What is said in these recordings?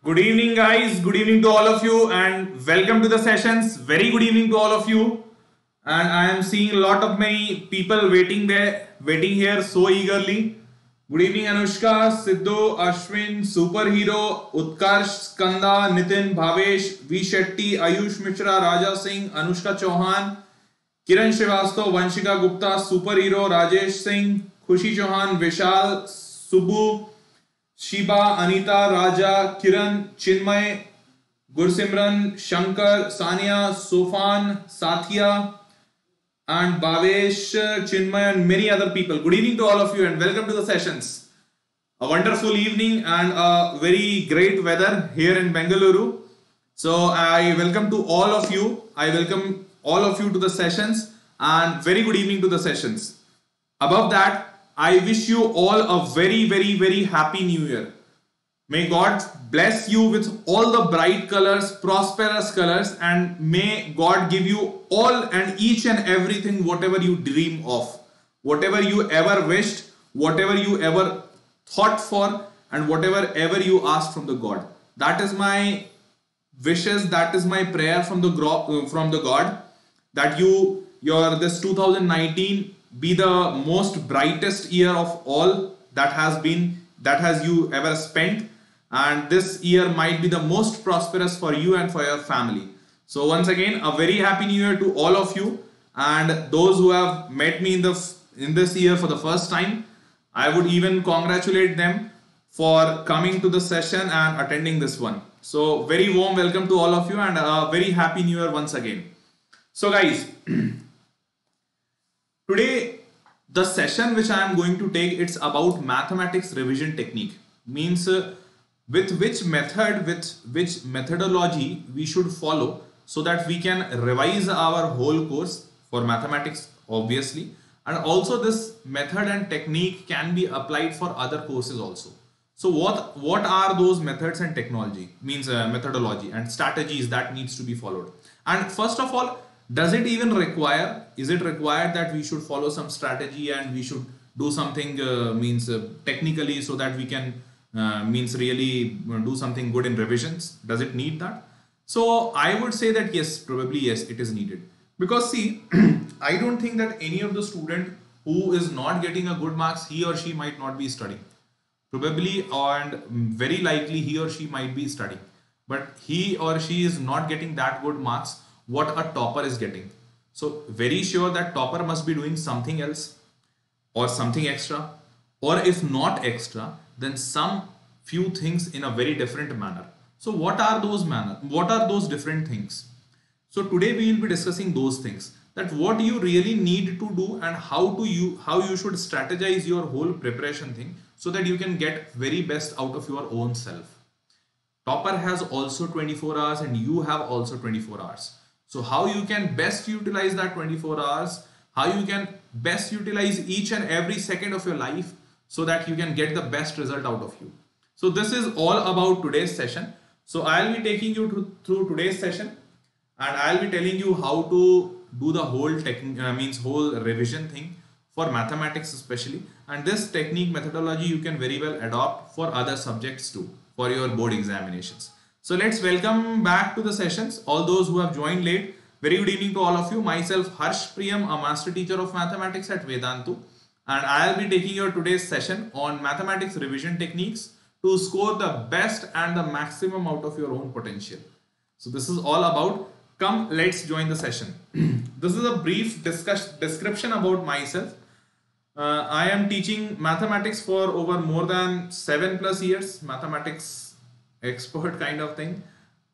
Good evening, guys. Good evening to all of you, and welcome to the sessions. Very good evening to all of you. And I am seeing a lot of many people waiting here so eagerly. Good evening, Anushka, Siddhu, Ashwin, Superhero, Utkarsh, Skanda, Nitin, Bhavesh, V Shetty, Ayush Mishra, Raja Singh, Anushka Chauhan, Kiran Srivastav, Vanshika Gupta, Superhero, Rajesh Singh, Khushi Chauhan, Vishal, Subbu, Shiba, Anita, Raja, Kiran, Chinmay, Gursimran, Shankar, Sania, Sofan, Sathya, and Bhavesh, Chinmay, and many other people. Good evening to all of you and welcome to the sessions. A wonderful evening and a very great weather here in Bengaluru. So I welcome to all of you. I welcome all of you to the sessions and very good evening to the sessions. Above that, I wish you all a very happy new year. May God bless you with all the bright colors, prosperous colors, and may God give you all and each and everything whatever you dream of, whatever you ever wished, whatever you ever thought for, and whatever ever you asked from the God. That is my wishes, that is my prayer from the God, that your this 2019 be the most brightest year of all that you ever spent, and this year might be the most prosperous for you and for your family. So once again, a very happy new year to all of you, and those who have met me in this year for the first time, I would even congratulate them for coming to the session and attending this one. So very warm welcome to all of you and a very happy new year once again. So guys, today, the session which I am going to take, it's about mathematics revision technique. Means with which methodology we should follow so that we can revise our whole course for mathematics, obviously. And also this method and technique can be applied for other courses also. So what are those methods and technology? Means methodology and strategies that needs to be followed. And first of all, is it required that we should follow some strategy and we should do something technically so that we can really do something good in revisions? Does it need that? So I would say that yes, probably yes, it is needed. Because see, I don't think that any of the student who is not getting a good marks, he or she might not be studying. Probably and very likely he or she might be studying. But he or she is not getting that good marks what a topper is getting. So very sure that topper must be doing something else or something extra, or if not extra, then some few things in a very different manner. So what are those different things? So today we will be discussing those things, that what you really need to do and how you should strategize your whole preparation thing so that you can get very best out of your own self. Topper has also 24 hours and you have also 24 hours. So how you can best utilize that 24 hours, how you can best utilize each and every second of your life so that you can get the best result out of you. So this is all about today's session. So I'll be taking you through today's session and I'll be telling you how to do the whole whole revision thing for mathematics especially. And this technique methodology you can very well adopt for other subjects too, for your board examinations. So let's welcome back to the sessions all those who have joined late. Very good evening to all of you. Myself Harsh Priyam, a master teacher of mathematics at Vedantu, and I'll be taking your today's session on mathematics revision techniques to score the best and the maximum out of your own potential. So this is all about. Come, let's join the session. This is a brief description about myself. I am teaching mathematics for over more than 7+ years, mathematics expert kind of thing,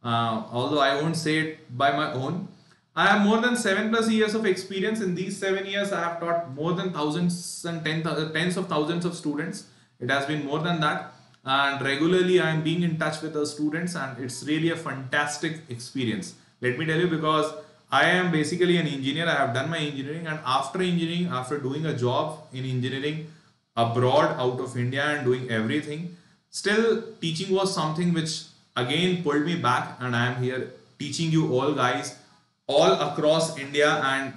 although I won't say it by my own. I have more than 7+ years of experience. In these 7 years I have taught more than thousands and tens of thousands of students. It has been more than that, and regularly I am being in touch with the students, and it's really a fantastic experience. Let me tell you, because I am basically an engineer. I have done my engineering, and after engineering, after doing a job in engineering abroad out of India and doing everything, still teaching was something which again pulled me back, and I am here teaching you all guys all across India and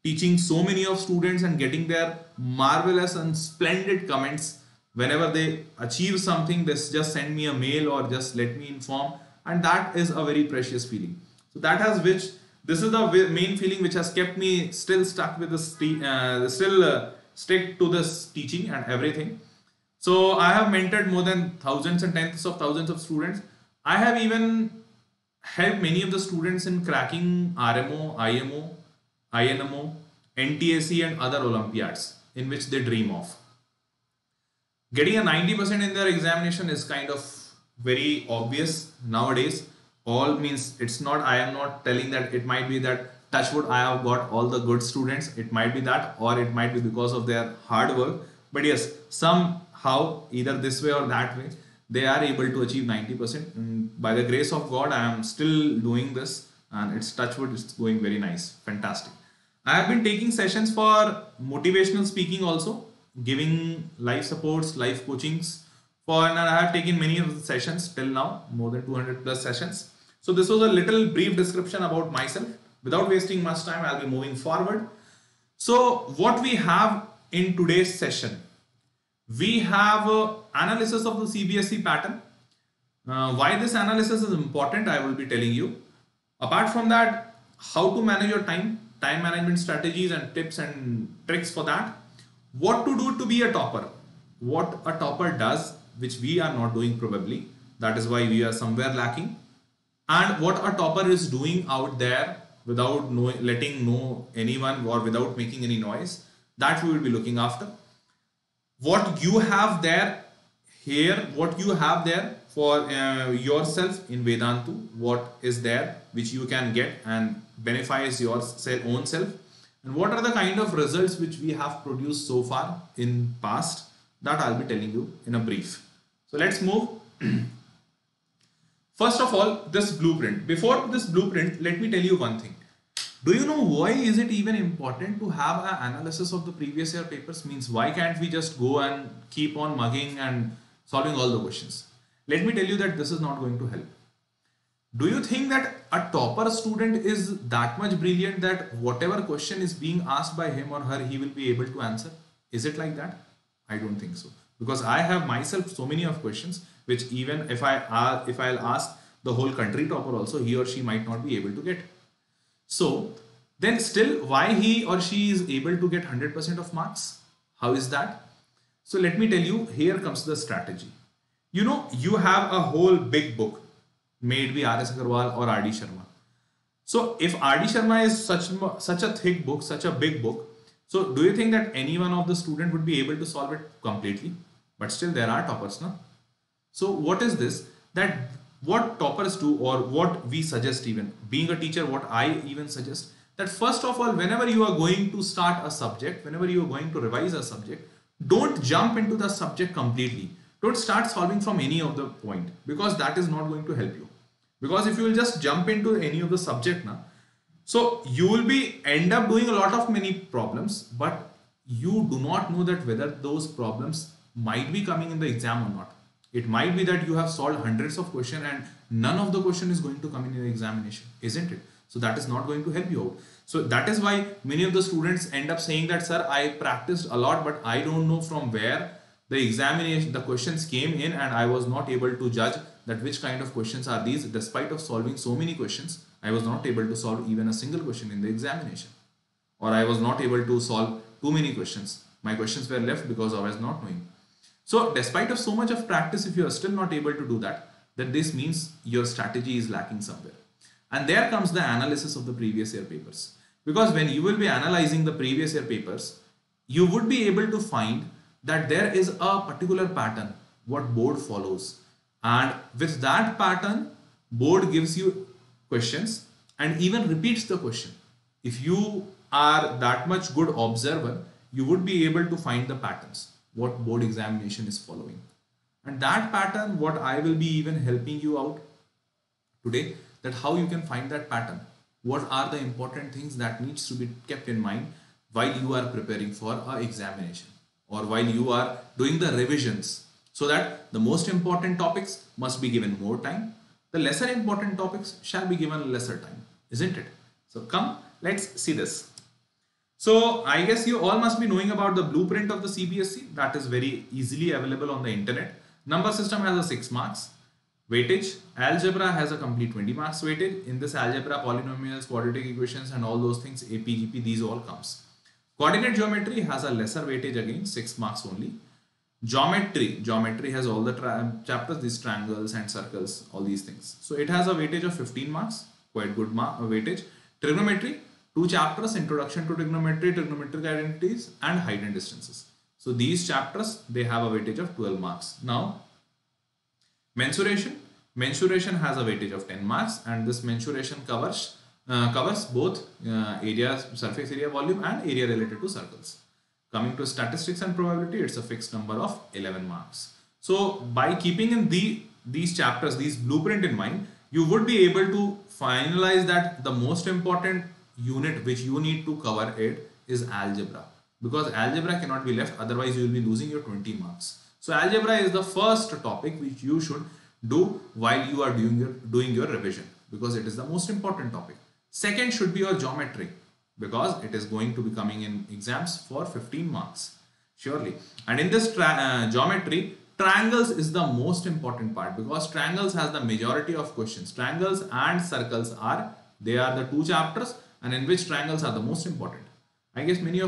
teaching so many of students and getting their marvelous and splendid comments Whenever they achieve something, they just send me a mail or just let me inform, and that is a very precious feeling. So that has which this is the main feeling which has kept me still stuck with this stick to this teaching and everything. So I have mentored more than thousands and tens of thousands of students. I have even helped many of the students in cracking RMO, IMO, INMO, NTSE and other Olympiads in which they dream of. Getting a 90% in their examination is kind of very obvious nowadays. All means it's not, I am not telling that it might be that touchwood I have got all the good students. It might be that, or it might be because of their hard work. But yes, somehow either this way or that way, they are able to achieve 90%. And by the grace of God, I am still doing this, and it's touchwood, it's going very nice. Fantastic. I have been taking sessions for motivational speaking also, giving life supports, life coachings for, and I have taken many of the sessions till now, more than 200 plus sessions. So this was a little brief description about myself. Without wasting much time, I'll be moving forward. So what we have in today's session, we have analysis of the CBSE pattern. Why this analysis is important, I will be telling you. Apart from that, how to manage your time management strategies and tips and tricks for that. What to do to be a topper, what a topper does, which we are not doing probably. That is why we are somewhere lacking. And what a topper is doing out there without letting know anyone or without making any noise. That we will be looking after. What you have there here, what you have there for yourself in Vedantu, what is there which you can get and benefits your own self, and what are the kind of results which we have produced so far in past, that I'll be telling you in a brief. So let's move. First of all, this blueprint. Before this blueprint, let me tell you one thing. Do you know why is it even important to have an analysis of the previous year papers? Means why can't we just go and keep on mugging and solving all the questions? Let me tell you that this is not going to help. Do you think that a topper student is that much brilliant that whatever question is being asked by him or her, he will be able to answer? Is it like that? I don't think so. Because I have myself so many of questions which even if I'll ask the whole country topper also, he or she might not be able to get. So then still why he or she is able to get 100% of marks? How is that? So let me tell you, here comes the strategy. You know, you have a whole big book made by R.S. Agarwal or R.D. Sharma. So if R.D. Sharma is such a thick book, such a big book, so do you think that any one of the student would be able to solve it completely? But still there are toppers, no? So what is this? That what toppers do, or what we suggest, even being a teacher, what I even suggest, that first of all, whenever you are going to start a subject, whenever you are going to revise a subject, don't jump into the subject completely. Don't start solving from any of the point, because that is not going to help you. Because if you will just jump into any of the subject now, so you will be end up doing a lot of many problems, but you do not know that whether those problems might be coming in the exam or not. It might be that you have solved hundreds of questions and none of the question is going to come in the examination, isn't it? So that is not going to help you out. So that is why many of the students end up saying that, sir, I practiced a lot, but I don't know from where the examination, the questions came in, and I was not able to judge that which kind of questions are these. Despite of solving so many questions, I was not able to solve even a single question in the examination, or I was not able to solve too many questions. My questions were left because I was not knowing. So despite of so much of practice, if you are still not able to do that, then this means your strategy is lacking somewhere. And there comes the analysis of the previous year papers. Because when you will be analyzing the previous year papers, you would be able to find that there is a particular pattern what board follows. And with that pattern, board gives you questions and even repeats the question. If you are that much good observer, you would be able to find the patterns what board examination is following. And that pattern, what I will be even helping you out today, that how you can find that pattern. What are the important things that needs to be kept in mind while you are preparing for an examination, or while you are doing the revisions, so that the most important topics must be given more time. The lesser important topics shall be given lesser time, isn't it? So come, let's see this. So I guess you all must be knowing about the blueprint of the CBSE that is very easily available on the internet. Number system has a 6 marks weightage. Algebra has a complete 20 marks weightage. In this algebra, polynomials, quadratic equations and all those things, AP, GP, these all comes. Coordinate geometry has a lesser weightage again, 6 marks only. Geometry has all the chapters, these triangles and circles, all these things. So it has a weightage of 15 marks, quite good weightage. Trigonometry, 2 chapters, introduction to trigonometry, trigonometric identities and height and distances. So these chapters, they have a weightage of 12 marks. Now, mensuration has a weightage of 10 marks, and this mensuration covers both area, surface area, volume and area related to circles. Coming to statistics and probability, it's a fixed number of 11 marks. So by keeping in these chapters, these blueprint in mind, you would be able to finalize that the most important unit which you need to cover it is algebra, because algebra cannot be left, otherwise you will be losing your 20 marks. So algebra is the first topic which you should do while you are doing your revision, because it is the most important topic. Second should be your geometry, because it is going to be coming in exams for 15 marks surely. And in this geometry, triangles is the most important part, because triangles has the majority of questions. Triangles and circles they are the 2 chapters, and in which triangles are the most important. I guess many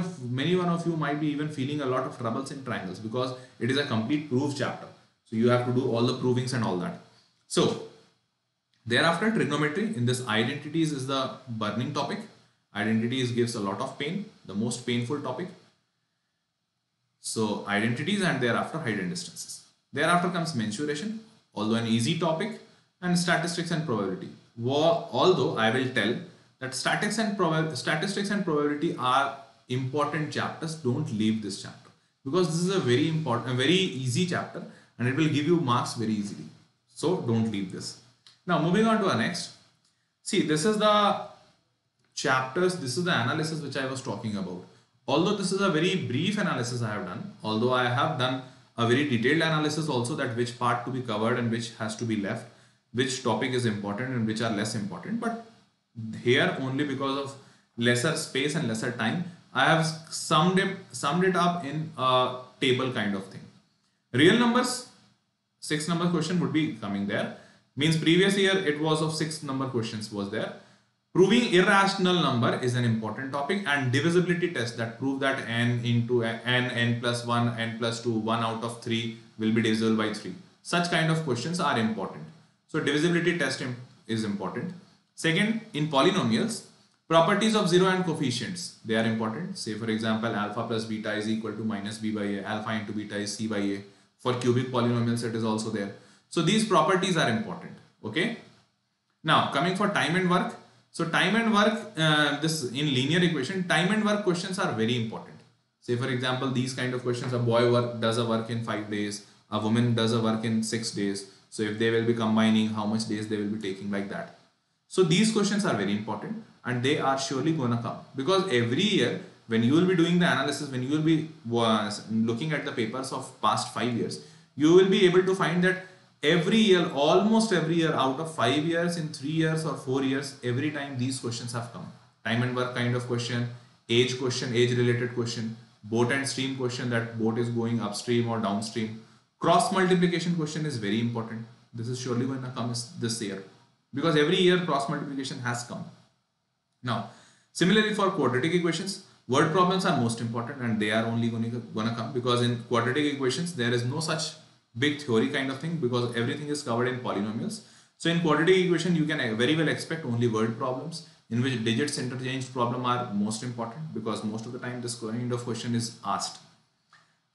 one of you might be even feeling a lot of troubles in triangles, because it is a complete proof chapter. So you have to do all the provings and all that. So thereafter, trigonometry, in this identities is the burning topic. Identities gives a lot of pain, the most painful topic. So identities, and thereafter height and distances. Thereafter comes mensuration, although an easy topic, and statistics and probability. Although I will tell that statistics and probability are important chapters, don't leave this chapter, because this is a very easy chapter and it will give you marks very easily. So don't leave this. Now moving on to our next. See, this is the chapters, this is the analysis which I was talking about. Although this is a very brief analysis I have done, although I have done a very detailed analysis also, that which part to be covered and which has to be left, which topic is important and which are less important, but here only because of lesser space and lesser time, I have summed it up in a table kind of thing. Real numbers, 6 number question would be coming there. Means previous year it was of 6 number questions was there. Proving irrational number is an important topic, and divisibility test that prove that n into n plus 1, n plus 2, 1 out of 3 will be divisible by 3. Such kind of questions are important. So divisibility test is important. Second, in polynomials, properties of 0 and coefficients, they are important. Say for example, alpha plus beta is equal to minus b by a, alpha into beta is c by a. For cubic polynomials, it is also there. So these properties are important. Okay. Now coming for time and work. So time and work, this in linear equation, time and work questions are very important. Say for example, these kind of questions, a boy does a work in 5 days, a woman does a work in 6 days. So if they will be combining, how much days they will be taking, like that. So these questions are very important, and they are surely going to come, because every year when you will be doing the analysis, when you will be looking at the papers of past 5 years, you will be able to find that every year, almost every year, out of 5 years, in 3 years or 4 years, every time these questions have come. Time and work kind of question, age related question, boat and stream question, that boat is going upstream or downstream. Cross multiplication question is very important. This is surely going to come this year, because every year cross multiplication has come. Now, similarly for quadratic equations, word problems are most important, and they are only going to come, because in quadratic equations there is no such big theory kind of thing, because everything is covered in polynomials. So in quadratic equation, you can very well expect only word problems, in which digits interchanged problem are most important, because most of the time this kind of question is asked.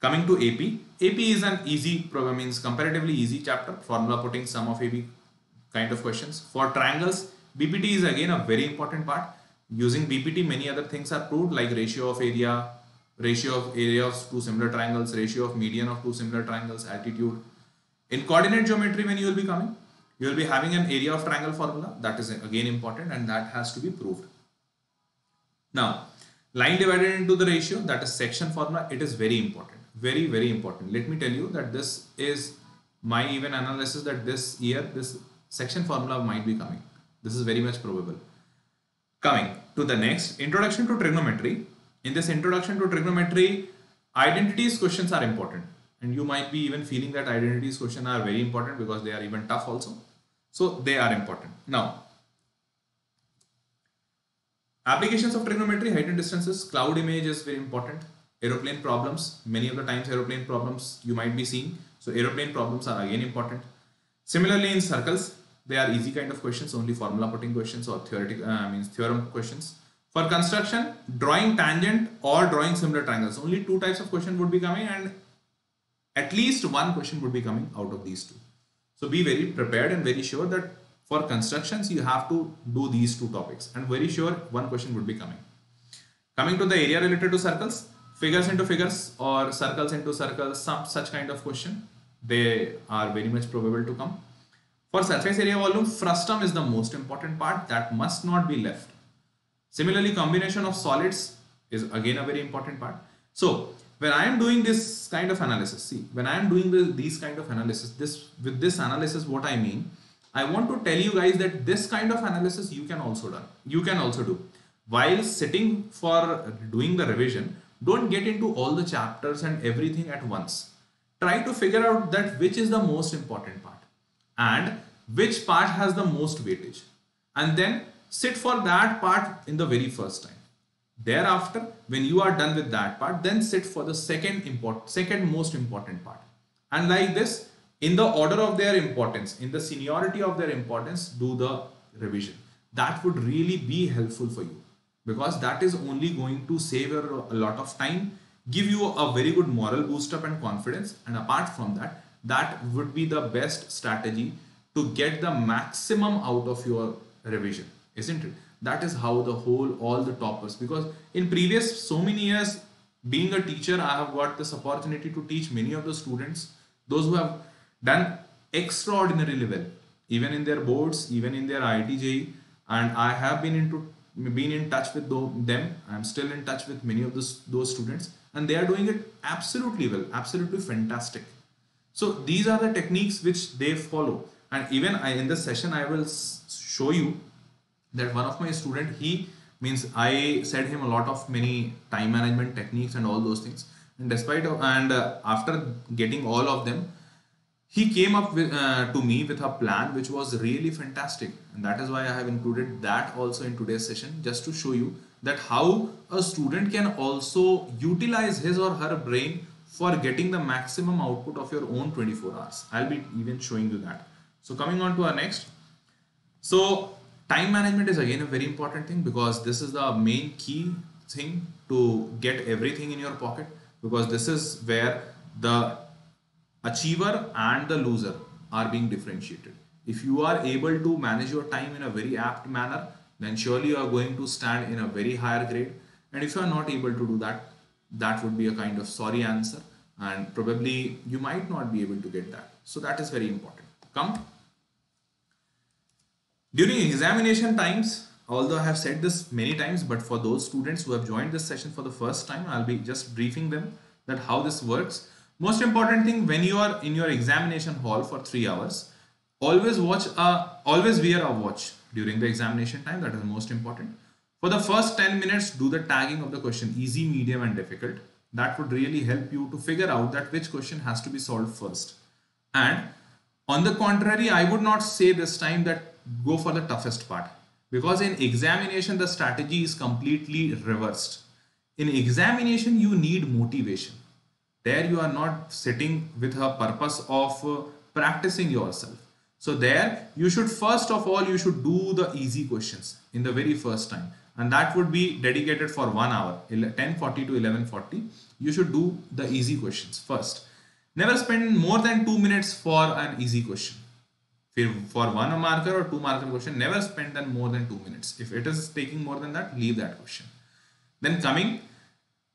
Coming to AP, AP is an easy program, means comparatively easy chapter, formula putting, sum of AP kind of questions. For triangles, BPT is again a very important part. Using BPT, many other things are proved, like ratio of area of 2 similar triangles, ratio of median of 2 similar triangles, altitude. In coordinate geometry, when you will be coming, you will be having an area of triangle formula, that is again important, and that has to be proved. Now, line divided into the ratio, that is section formula, it is very important, very important. Let me tell you that this is my even analysis, that this year this section formula might be coming. This is very much probable. Coming to the next, introduction to trigonometry. In this introduction to trigonometry, identities questions are important. And you might be even feeling that identities questions are very important because they are even tough also. So they are important. Now, applications of trigonometry, height and distances, cloud image is very important. Aeroplane problems, many of the times aeroplane problems you might be seeing. So aeroplane problems are again important. Similarly in circles, they are easy kind of questions, only formula putting questions or theoretical, theorem questions. For construction, drawing tangent or drawing similar triangles, only two types of question would be coming and at least one question would be coming out of these two. So be very prepared and very sure that for constructions you have to do these two topics and very sure one question would be coming. Coming to the area related to circles, figures into figures or circles into circles, some such kind of question, they are very much probable to come. For surface area volume, frustum is the most important part that must not be left. Similarly, combination of solids is again a very important part. So when I am doing this kind of analysis, see, when I am doing these kind of analysis, with this analysis, what I mean, I want to tell you guys that this kind of analysis you can also do. While sitting for doing the revision, don't get into all the chapters and everything at once. Try to figure out that which is the most important part and which part has the most weightage, and then sit for that part in the very first time. Thereafter, when you are done with that part, then sit for the second most important part. And like this, in the order of their importance, in the seniority of their importance, do the revision. That would really be helpful for you because that is only going to save you a lot of time, give you a very good moral boost up and confidence. And apart from that, that would be the best strategy to get the maximum out of your revision, isn't it? That is how all the toppers, because in previous so many years being a teacher, I have got this opportunity to teach many of the students, those who have done extraordinarily well, even in their boards, even in their IIT, and I have been in touch with them. I'm still in touch with many of those students, and they are doing it absolutely well, absolutely fantastic. So these are the techniques which they follow, and even in this session I will show you that one of my student, I said him a lot of many time management techniques and all those things, and after getting all of them, he came up with to me with a plan which was really fantastic, and that is why I have included that also in today's session, just to show you that how a student can also utilize his or her brain for getting the maximum output of your own 24 hours. I'll be even showing you that. So coming on to our next. So time management is again a very important thing, because this is the main key thing to get everything in your pocket, because this is where the achiever and the loser are being differentiated. If you are able to manage your time in a very apt manner, then surely you are going to stand in a very higher grade. And if you are not able to do that, that would be a kind of sorry answer, and probably you might not be able to get that. So that is very important. During examination times, although I have said this many times, but for those students who have joined this session for the first time, I'll be just briefing them that how this works. Most important thing, when you are in your examination hall for 3 hours, always wear a watch during the examination time. That is most important. For the first 10 minutes, do the tagging of the question, easy, medium and difficult. That would really help you to figure out that which question has to be solved first. And on the contrary, I would not say this time that go for the toughest part, because in examination, the strategy is completely reversed. In examination, you need motivation. There you are not sitting with a purpose of practicing yourself. So there you should, first of all, you should do the easy questions in the very first time. And that would be dedicated for 1 hour, 10:40 to 11:40. You should do the easy questions first. Never spend more than 2 minutes for an easy question. For 1 marker or 2 marker question, never spend more than 2 minutes. If it is taking more than that, leave that question. Then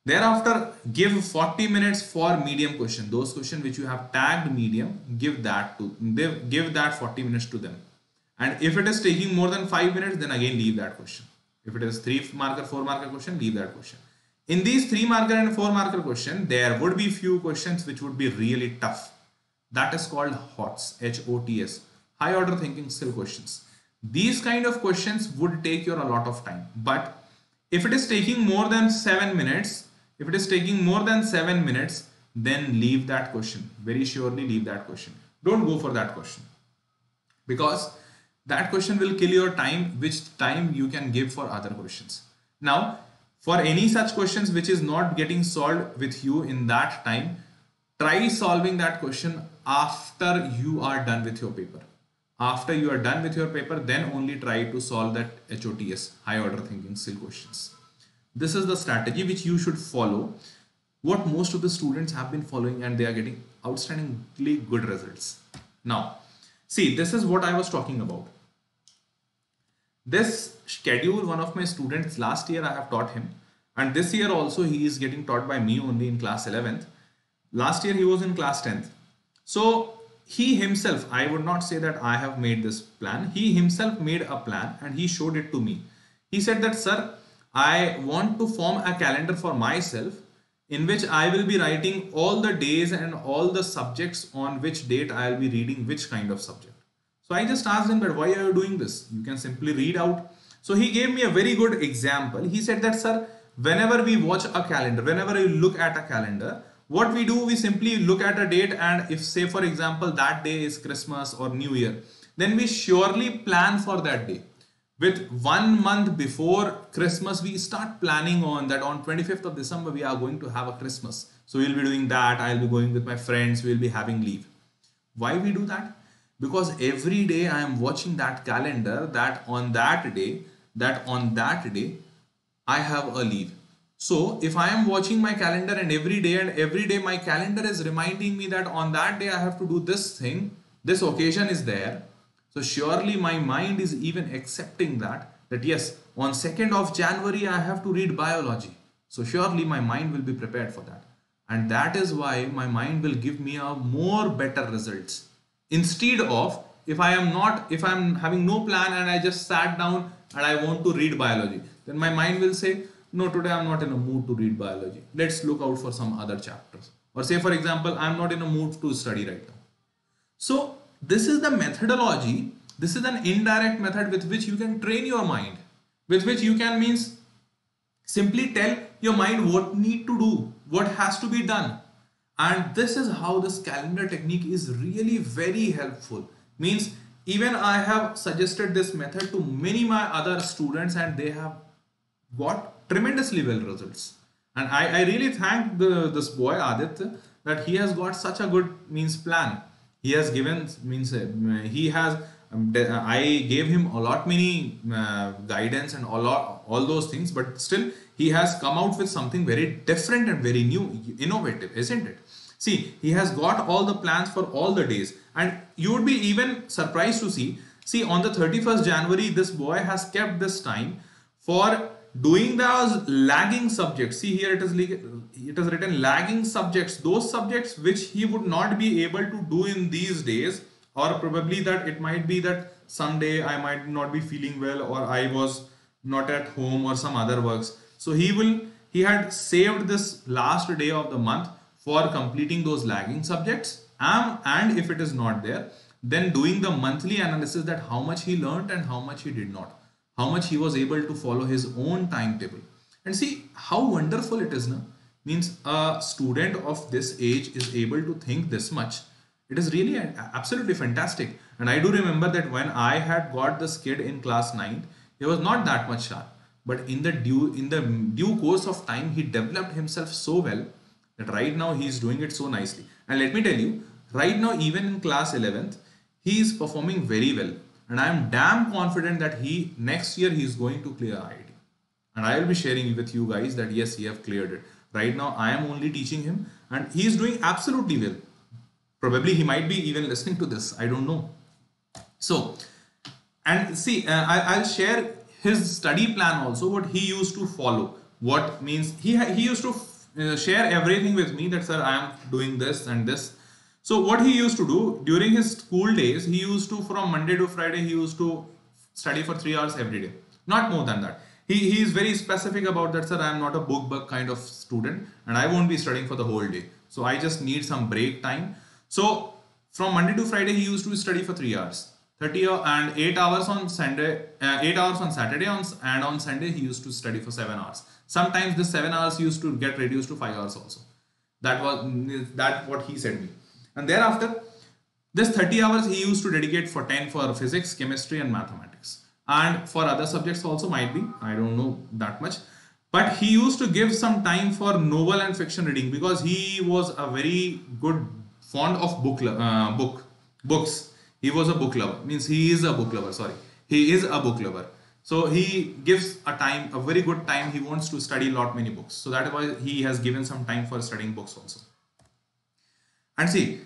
thereafter, give 40 minutes for medium question. Those questions which you have tagged medium, give that 40 minutes to them. And if it is taking more than 5 minutes, then again leave that question. If it is 3 marker, 4 marker question, leave that question. In these 3 marker and 4 marker question, there would be few questions which would be really tough. That is called HOTS, H-O-T-S, high order thinking skill questions. These kind of questions would take you a lot of time. But If it is taking more than 7 minutes, then leave that question. Very surely leave that question. Don't go for that question, because that question will kill your time, which time you can give for other questions. Now, for any such questions which is not getting solved with you in that time, try solving that question after you are done with your paper. After you are done with your paper, then only try to solve that HOTS, high order thinking skill questions. This is the strategy which you should follow, what most of the students have been following, and they are getting outstandingly good results. Now, see, this is what I was talking about. This schedule, one of my students last year I have taught him, and this year also he is getting taught by me only in class 11th. Last year he was in class 10th. So he himself, I would not say that I have made this plan. He himself made a plan and he showed it to me. He said that, sir, I want to form a calendar for myself in which I will be writing all the days and all the subjects on which date I will be reading which kind of subject. So I just asked him that, why are you doing this? You can simply read out. So he gave me a very good example. He said that, sir, whenever we watch a calendar, whenever you look at a calendar, what we do, we simply look at a date, and if, say for example, that day is Christmas or New Year, then we surely plan for that day. With 1 month before Christmas, we start planning on that on 25th of December, we are going to have a Christmas. So we'll be doing that. I'll be going with my friends. We'll be having leave. Why we do that? Because every day I am watching that calendar, that on that day I have a leave. So if I am watching my calendar and every day my calendar is reminding me that on that day I have to do this thing, this occasion is there. So surely my mind is even accepting that yes, on 2nd of January I have to read biology. So surely my mind will be prepared for that. And that is why my mind will give me a more better results. Instead of, if I'm having no plan and I just sat down and I want to read biology, then my mind will say, no, today I'm not in a mood to read biology. Let's look out for some other chapters. Or say, for example, I'm not in a mood to study right now. So this is the methodology. This is an indirect method with which you can train your mind, with which you can simply tell your mind what need to do, what has to be done. And this is how this calendar technique is really very helpful. Means even I have suggested this method to many my other students and they have got tremendously well results. And I really thank this boy Aditya that he has got such a good plan. He has given I gave him a lot many guidance and all those things, but still he has come out with something very different and very new, innovative, isn't it? See, he has got all the plans for all the days, and you would be even surprised to see on the 31st January, this boy has kept this time for doing those lagging subjects. See here, it is written lagging subjects, those subjects which he would not be able to do in these days, or probably that it might be that someday I might not be feeling well, or I was not at home, or some other works. So he had saved this last day of the month for completing those lagging subjects, and if it is not there, then doing the monthly analysis that how much he learned and how much he did not, how much he was able to follow his own timetable. And see how wonderful it is now. Means a student of this age is able to think this much. It is really absolutely fantastic. And I do remember that when I had got this kid in class 9, he was not that much sharp, but in the due course of time, he developed himself so well that right now he is doing it so nicely. And let me tell you, right now even in class 11th, he is performing very well. And I am damn confident that next year he is going to clear IIT. And I will be sharing with you guys that yes, he have cleared it. Right now I am only teaching him and he is doing absolutely well. Probably he might be even listening to this. I don't know. So, and see, I'll share his study plan also, what he used to follow. What means he used to share everything with me that, sir, I am doing this and this. So what he used to do during his school days, he used to, from Monday to Friday, he used to study for 3 hours every day. Not more than that. He is very specific about that, sir, I am not a book kind of student and I won't be studying for the whole day. So I just need some break time. So from Monday to Friday, he used to study for 3 hours. and 8 hours on Sunday, 8 hours on Saturday, and on Sunday he used to study for 7 hours. Sometimes this 7 hours used to get reduced to 5 hours also. That what he said me. And thereafter, this 30 hours he used to dedicate for 10 for physics, chemistry and mathematics. And for other subjects also might be, I don't know that much. But he used to give some time for novel and fiction reading because he was a very good fond of books. He was a book lover. Means he is a book lover. Sorry, he is a book lover. So he gives a very good time. He wants to study many books. So that is why he has given some time for studying books also. And see,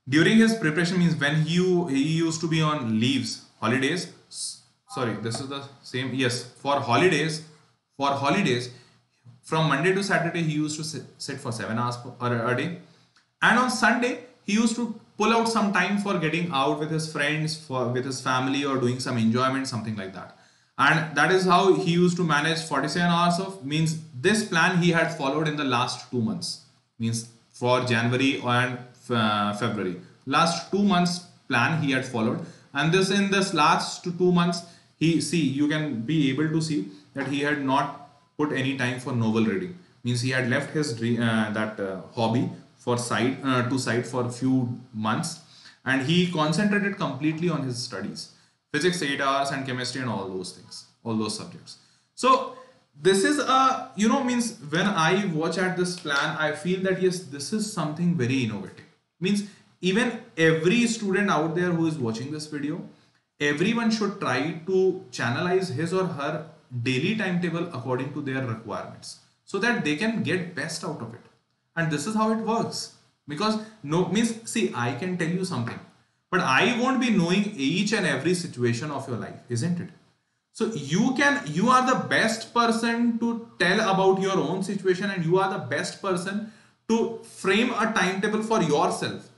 during his preparation means when he used to be on holidays. Sorry, this is the same. Yes, for holidays, from Monday to Saturday, he used to sit for 7 hours a day. And on Sunday, he used to pull out some time for getting out with his friends, with his family, or doing some enjoyment, something like that. And that is how he used to manage 47 hours of, means this plan he had followed in the last 2 months, means for January and February. Last 2 months plan he had followed. And in this last 2 months, you can be able to see that he had not put any time for novel reading. Means he had left his hobby to side for a few months, and he concentrated completely on his studies, physics 8 hours and chemistry and all those things, all those subjects. So this is means when I watch at this plan, I feel that yes, this is something very innovative. Means even every student out there who is watching this video, everyone should try to channelize his or her daily timetable according to their requirements so that they can get best out of it. And this is how it works. Because see, I can tell you something, but I won't be knowing each and every situation of your life, isn't it? So you are the best person to tell about your own situation, and you are the best person to frame a timetable for yourself.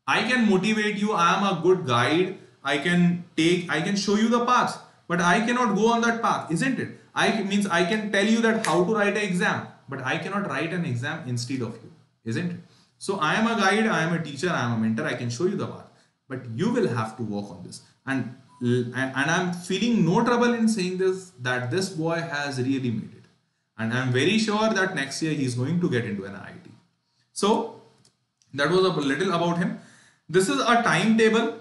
I can motivate you. I am a good guide. I can show you the path, but I cannot go on that path, isn't it? I can tell you that how to write an exam, but I cannot write an exam instead of you, isn't it? So I am a guide, I am a teacher, I am a mentor, I can show you the path, but you will have to work on this. And I'm feeling no trouble in saying this, that this boy has really made it. And I'm very sure that next year he is going to get into an IIT. So that was a little about him. This is a timetable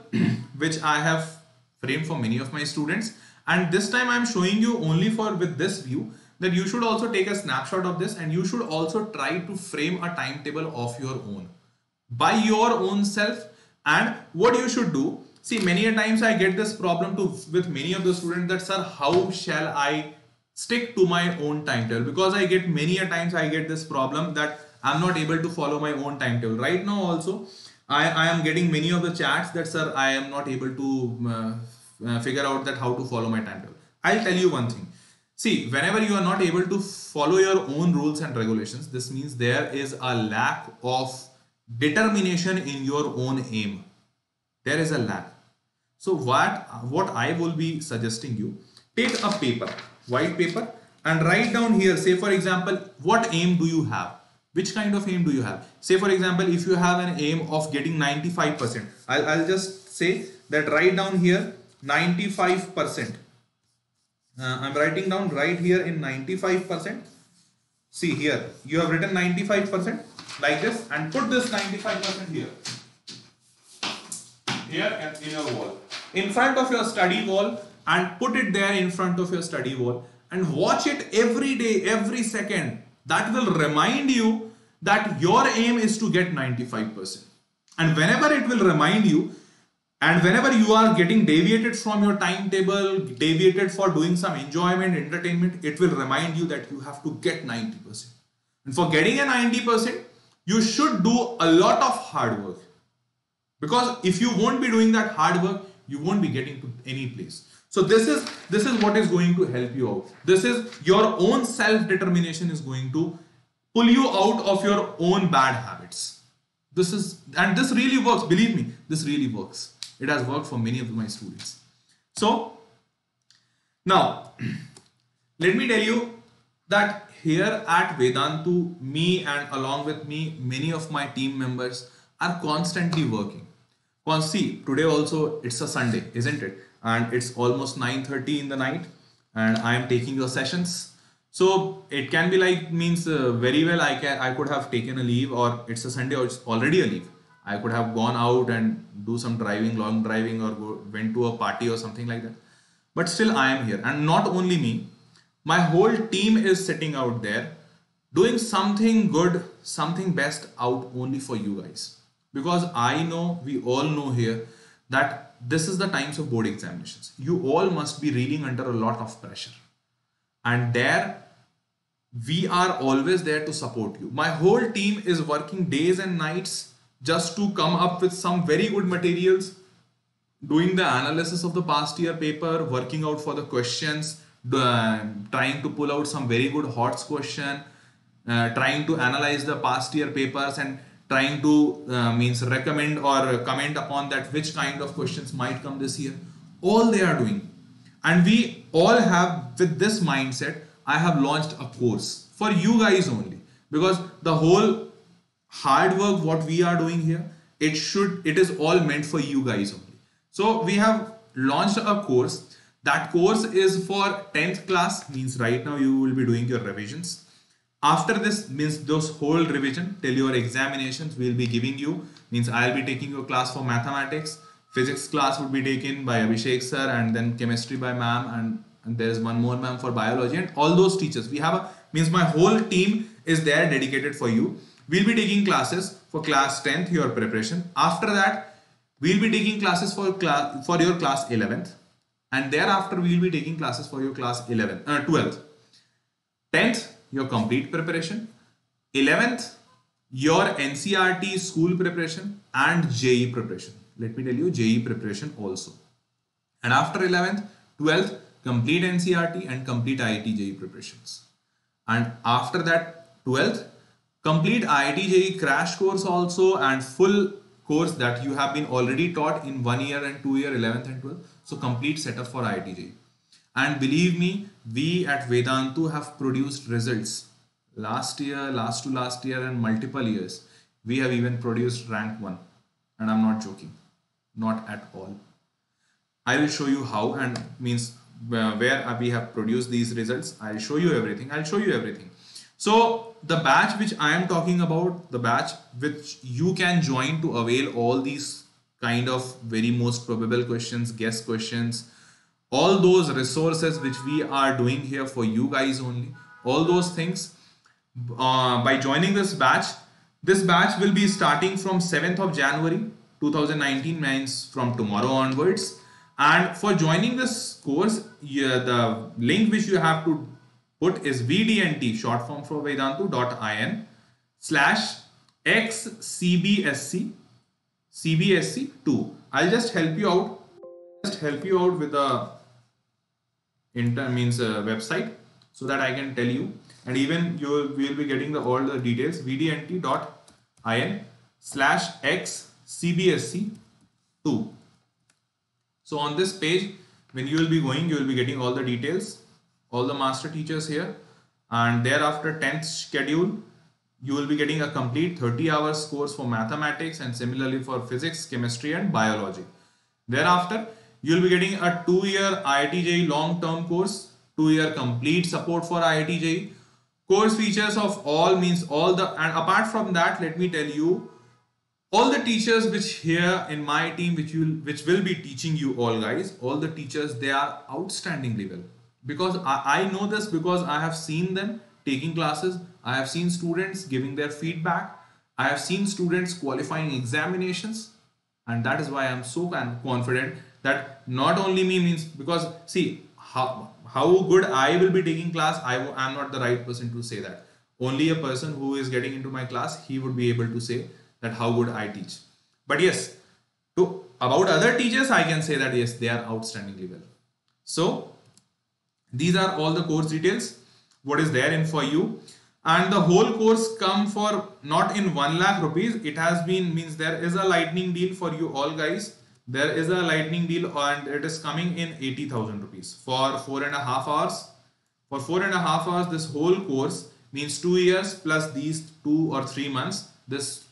which I have framed for many of my students. And this time I'm showing you only with this view, that you should also take a snapshot of this, and you should also try to frame a timetable of your own by your own self. And what you should do, see, many a times I get this problem with many of the students that, sir, how shall I stick to my own timetable? Because many a times I get this problem that I'm not able to follow my own timetable. Right now also, I am getting many of the chats that, sir, I am not able to figure out that how to follow my timetable. I'll tell you one thing. See, whenever you are not able to follow your own rules and regulations, this means there is a lack of determination in your own aim. There is a lack. So what I will be suggesting you, take a paper, white paper, and write down here, say for example, what aim do you have? Which kind of aim do you have? Say for example, if you have an aim of getting 95%, I'll just say that write down here 95%. I'm writing down right here in 95%. See here, you have written 95% like this, and put this 95% here in your wall, in front of your study wall, and put it there in front of your study wall, and watch it every day, every second. That will remind you that your aim is to get 95%. And whenever it will remind you, and whenever you are getting deviated from your timetable, deviated for doing some enjoyment, entertainment, it will remind you that you have to get 90%. And for getting a 90%, you should do a lot of hard work. Because if you won't be doing that hard work, you won't be getting to any place. So this is what is going to help you out. This is your own self-determination is going to pull you out of your own bad habits. This really works. Believe me, this really works. It has worked for many of my students. So now let me tell you that here at Vedantu, me and along with me, many of my team members are constantly working See, today also it's a Sunday, isn't it? And it's almost 9:30 in the night, and I am taking your sessions. So it can be like means very well I could have taken a leave, or it's a Sunday or it's already a leave. I could have gone out and do some driving, long driving, or went to a party or something like that. But still I am here, and not only me, my whole team is sitting out there doing something good, something best out only for you guys. Because I know, we all know here that this is the times of board examinations. You all must be reeling under a lot of pressure. And there, we are always there to support you. My whole team is working days and nights just to come up with some very good materials, doing the analysis of the past year paper, working out for the questions, trying to pull out some very good HOTS question, trying to analyze the past year papers, and trying to means recommend or comment upon that which kind of questions might come this year. All they are doing. And we all have, with this mindset, I have launched a course for you guys only, because the whole hard work what we are doing here, it is all meant for you guys only. So we have launched a course. That course is for 10th class, means right now you will be doing your revisions. After this, means those whole revision till your examinations we will be giving you, means I'll be taking your class for mathematics, physics class would be taken by Abhishek sir, and then chemistry by ma'am, and there is one more ma'am for biology, and all those teachers. We have a, means my whole team is there dedicated for you. We'll be taking classes for class 10th, your preparation. After that, we'll be taking classes for your class 11th, and thereafter we will be taking classes for your class 12th. 10th, your complete preparation. 11th, your NCRT school preparation and JE preparation. Let me tell you, JE preparation also. And after 11th, 12th, complete NCRT and complete IIT JE preparations. And after that, 12th, complete IIT JE crash course also, and full course that you have been already taught in 1 year and 2 year, 11th and 12th. So complete setup for IIT JE. And believe me, we at Vedantu have produced results last year, last to last year, and multiple years. We have even produced rank 1, and I'm not joking, not at all. I will show you how, and means where we have produced these results. I'll show you everything. So the batch which I am talking about, the batch which you can join to avail all these kind of very most probable questions, guess questions, all those resources which we are doing here for you guys only, all those things, by joining this batch will be starting from 7th of January 2019, means from tomorrow onwards. And for joining this course, the link which you have to put is VDNT, short form for Vedantu.in /xcbsc CBSE2. I'll just help you out. With the website, so that I can tell you, and even you will be getting all the details. VDNT.in /xcbsc2. So on this page, when you will be going, you will be getting all the details, all the master teachers here, and thereafter 10th schedule, you will be getting a complete 30 hours course for mathematics, and similarly for physics, chemistry and biology. Thereafter, you will be getting a 2-year IIT JEE long-term course, 2-year complete support for IIT JEE. Course features of all, means all the, and apart from that, let me tell you, all the teachers which here in my team, which will be teaching you all guys, all the teachers, they are outstandingly well. Because I know this, because I have seen them taking classes, I have seen students giving their feedback, I have seen students qualifying examinations, and that is why I am so confident that not only me, means because see how good I will be taking class, I am not the right person to say that. Only a person who is getting into my class, he would be able to say that how good I teach. But yes, about other teachers, I can say that yes, they are outstandingly well. So these are all the course details, what is there in for you. And the whole course come for not in 1 lakh rupees. It has been, means there is a lightning deal for you all guys. There is a lightning deal, and it is coming in 80,000 rupees for 4.5 hours. For 4.5 hours, this whole course, means 2 years plus these 2 or 3 months. This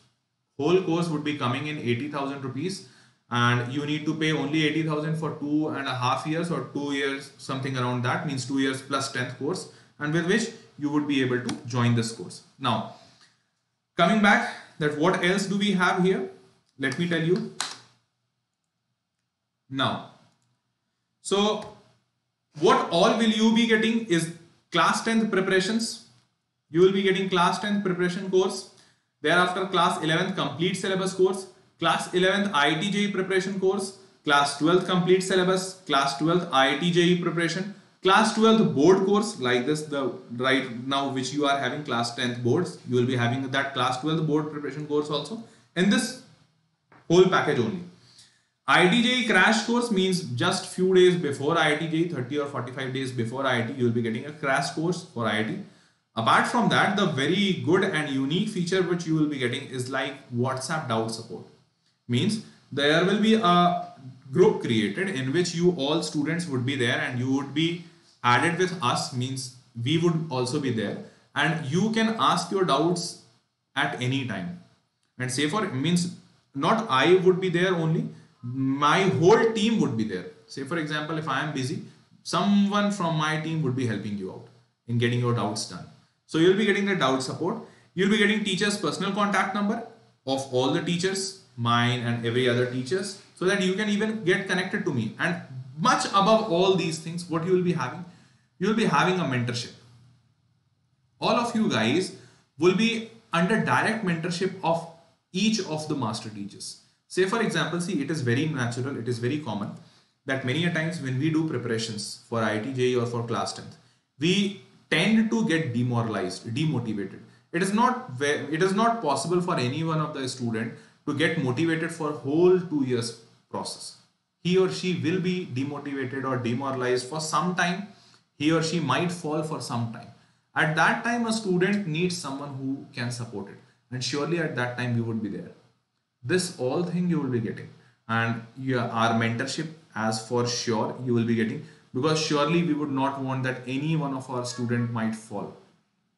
whole course would be coming in 80,000 rupees. and you need to pay only 80,000 for 2.5 years or 2 years, something around that, means 2 years plus 10th course, and with which you would be able to join this course. Now, coming back, that what else do we have here? Let me tell you. Now, so what all will you be getting is class 10th preparations. You will be getting class 10th preparation course. Thereafter, class 11th complete syllabus course, class 11th IIT JEE preparation course, class 12th complete syllabus, class 12th IIT JEE preparation, class 12th board course like this, the right now which you are having class 10th boards, you will be having that class 12th board preparation course also in this whole package only. IIT JEE crash course means just few days before IIT JEE, 30 or 45 days before IIT, you will be getting a crash course for IIT. Apart from that, the very good and unique feature which you will be getting is like WhatsApp doubt support. Means there will be a group created in which you all students would be there and you would be added with us, means we would also be there, and you can ask your doubts at any time. And say for means not I would be there only, my whole team would be there. Say for example, if I am busy, someone from my team would be helping you out in getting your doubts done. So you'll be getting the doubt support. You'll be getting teacher's personal contact number of all the teachers, mine and every other teachers, so that you can even get connected to me. And much above all these things, what you will be having? You will be having a mentorship. All of you guys will be under direct mentorship of each of the master teachers. Say for example, see, it is very natural, it is very common that many a times when we do preparations for IIT JEE or for class 10th, we tend to get demoralized, demotivated. It is not possible for any one of the student to get motivated for whole 2 years process. He or she will be demotivated or demoralized for some time. He or she might fall for some time. At that time, a student needs someone who can support it, and surely at that time you would be there. This all thing you will be getting, and our mentorship as for sure you will be getting, because surely we would not want that any one of our student might fall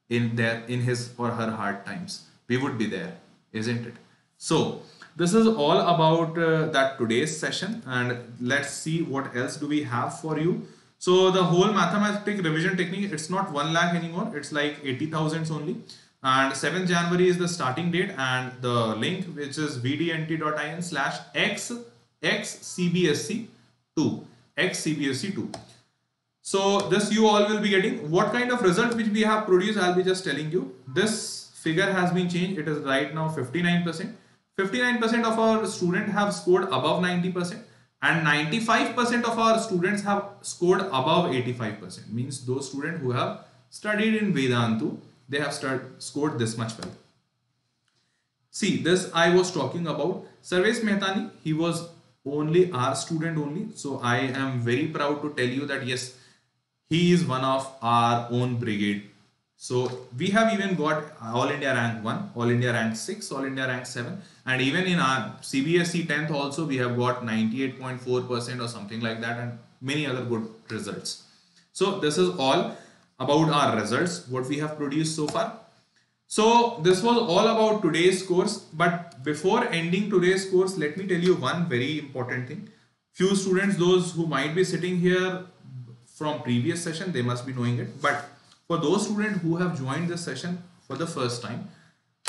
in his or her hard times. We would be there, isn't it? So this is all about that today's session, and let's see what else do we have for you. So the whole mathematics revision technique, it's not 1 lakh anymore, it's like 80,000 only. And 7th January is the starting date, and the link which is vdnt.in/xcbse2. So this you all will be getting. What kind of result which we have produced, I'll be just telling you. This figure has been changed. It is right now 59%. 59% of our students have scored above 90%, and 95% of our students have scored above 85%. Means those students who have studied in Vedantu, they have scored this much well. See, this I was talking about. Sarvesh Mehtani, he was only our student only. So I am very proud to tell you that yes, he is one of our own brigade. So we have even got All India rank 1, All India rank 6, All India rank 7, and even in our CBSE 10th also we have got 98.4% or something like that, and many other good results. So this is all about our results, what we have produced so far. So this was all about today's course, but before ending today's course, let me tell you one very important thing. Few students, those who might be sitting here from previous session, they must be knowing it, but for those students who have joined this session for the first time,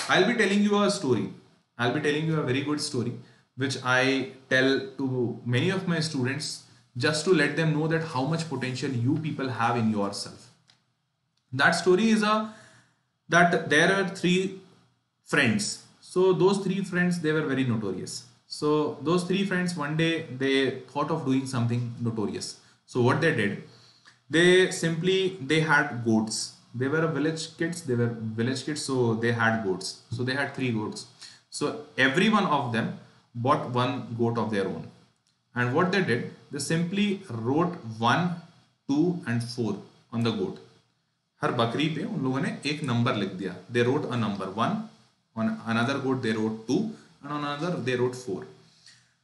I'll be telling you a story. I'll be telling you a very good story, which I tell to many of my students just to let them know that how much potential you people have in yourself. That story is that there are 3 friends. So those 3 friends, they were very notorious. So those 3 friends, one day they thought of doing something notorious. So what they did, they had goats. They were village kids, so they had goats. So they had 3 goats. So every one of them bought 1 goat of their own. And what they did, they simply wrote 1, 2 and 4 on the goat. हर बकरी पे उन लोगों ने एक number लिख दिया. They wrote a number 1, on another goat they wrote 2, and on another they wrote 4.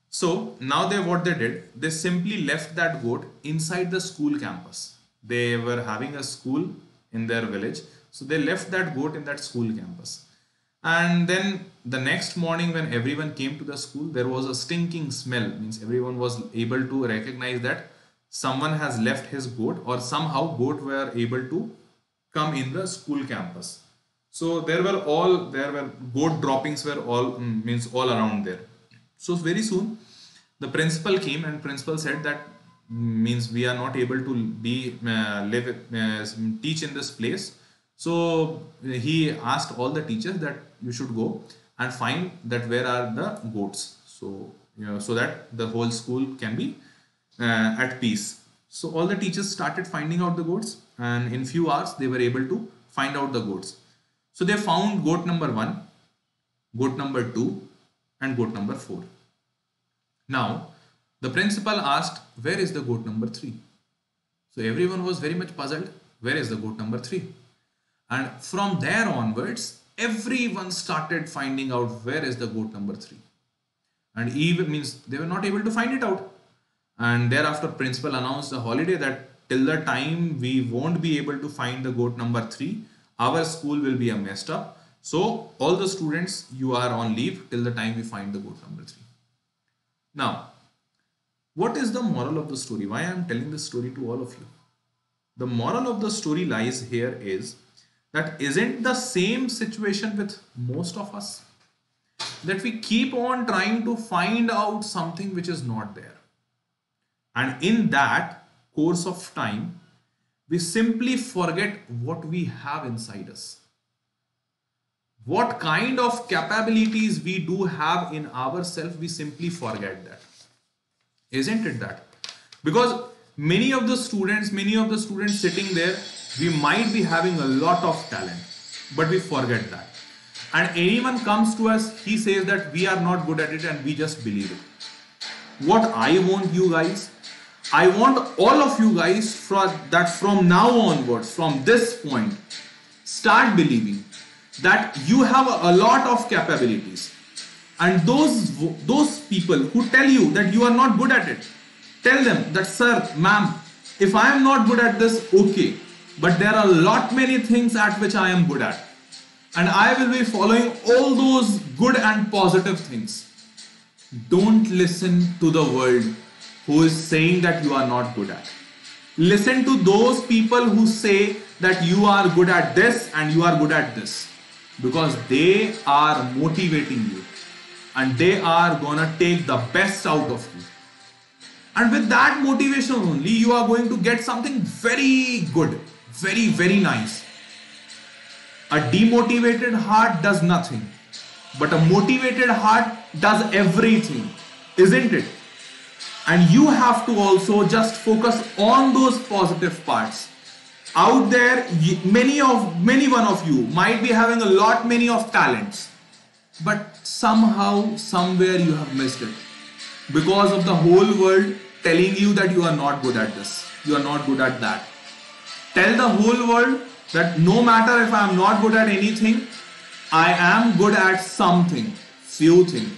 So now what they did, they simply left that goat inside the school campus. They were having a school in their village, so they left that goat in that school campus. And then the next morning when everyone came to the school, there was a stinking smell. Means everyone was able to recognize that someone has left his goat, or somehow goat were able to come in the school campus. So there were goat droppings were all means all around there. So very soon the principal came, and principal said that means we are not able to teach in this place. So he asked all the teachers that you should go and find that where are the goats, so so that the whole school can be at peace. So all the teachers started finding out the goats, and in few hours they were able to find out the goats. So they found goat number 1, goat number 2, and goat number 4. Now the principal asked, where is the goat number 3? So everyone was very much puzzled, where is the goat number 3? And from there onwards, everyone started finding out where is the goat number 3. And even means they were not able to find it out. And thereafter principal announced a holiday that till the time we won't be able to find the goat number 3, our school will be messed up. So all the students, you are on leave till the time we find the goat number 3. Now, what is the moral of the story? Why I am telling this story to all of you? The moral of the story lies here is that isn't the same situation with most of us, that we keep on trying to find out something which is not there, and in that course of time we simply forget what we have inside us, what kind of capabilities we do have in ourselves. We simply forget that, isn't it that? Because many of the students sitting there, we might be having a lot of talent, but we forget that. And anyone comes to us, he says that we are not good at it, and we just believe it. What I want you guys, I want all of you guys from now onwards, from this point, start believing that you have a lot of capabilities. And those people who tell you that you are not good at it, tell them that, sir, ma'am, if I am not good at this, okay, but there are many things at which I am good at, and I will be following all those good and positive things. Don't listen to the world who is saying that you are not good at. Listen to those people who say that you are good at this and you are good at this, because they are motivating you and they are gonna take the best out of you. And with that motivation only, you are going to get something very good, very, very nice. A demotivated heart does nothing, but a motivated heart does everything, isn't it? And you have to also just focus on those positive parts. Out there, many one of you might be having many of talents, but somehow, somewhere you have missed it, because of the whole world telling you that you are not good at this, you are not good at that. Tell the whole world that no matter if I am not good at anything, I am good at something, few things,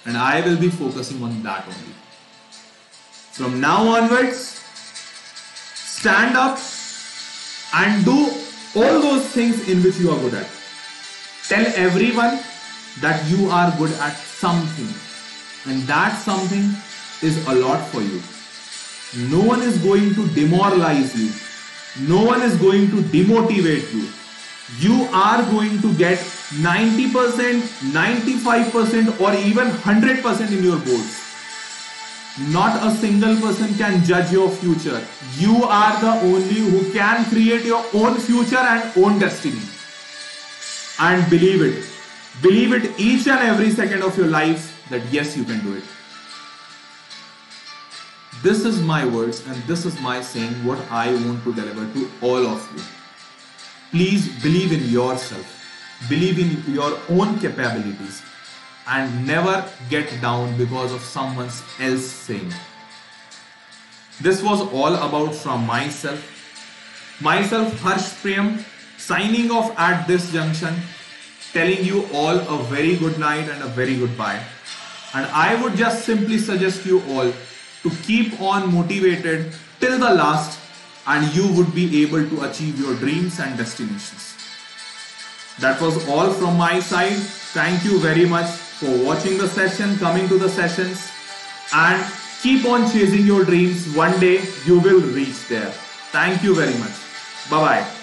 and I will be focusing on that only. From now onwards, stand up and do all those things in which you are good at. Tell everyone that you are good at something, and that something is a lot for you. No one is going to demoralize you. No one is going to demotivate you. You are going to get 90%, 95% or even 100% in your boards. Not a single person can judge your future. You are the only who can create your own future and own destiny. And believe it. Believe it each and every second of your life that yes, you can do it. This is my words and this is my saying, what I want to deliver to all of you. Please believe in yourself. Believe in your own capabilities. And never get down because of someone else saying. This was all about from myself. Myself, Harsh Priyam, signing off at this junction, telling you all a very good night and a very good bye. And I would just simply suggest you all to keep on motivated till the last, and you would be able to achieve your dreams and destinations. That was all from my side. Thank you very much for watching the session, coming to the sessions, and keep on chasing your dreams. One day you will reach there. Thank you very much. Bye-bye.